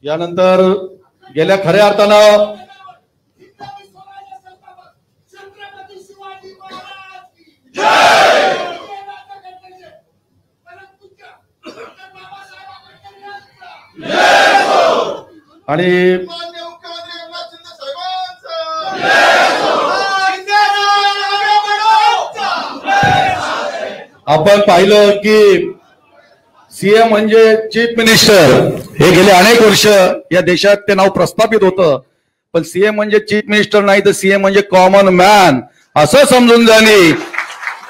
यानंतर गेल्या खऱ्या अर्थानं आणि आपण पाहिलं की सीएम म्हणजे चीफ मिनिस्टर हे गेले अनेक वर्ष या देशात ते नाव प्रस्थापित होतं, पण सीएम म्हणजे चीफ मिनिस्टर नाही तर सीएम म्हणजे कॉमन मॅन असं समजून त्यांनी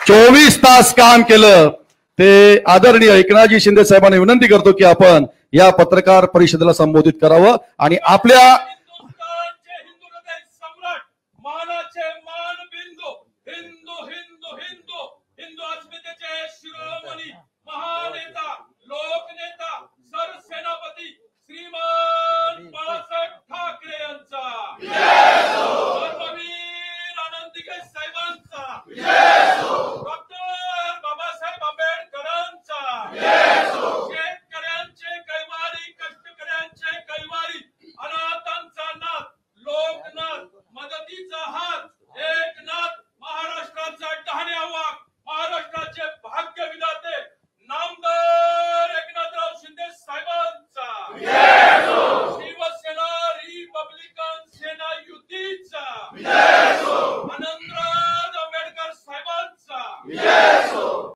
24 तास काम केलं। ते आदरणीय एकनाथजी शिंदे साहेबांना विनंती करतो की आपण या पत्रकार परिषदेला संबोधित करावं आणि आपल्या लोकनेता सरसेनापती श्रीमान बाळासाहेब ठाकरे यांचा धर्मवीर आनंदीके साहेबांचा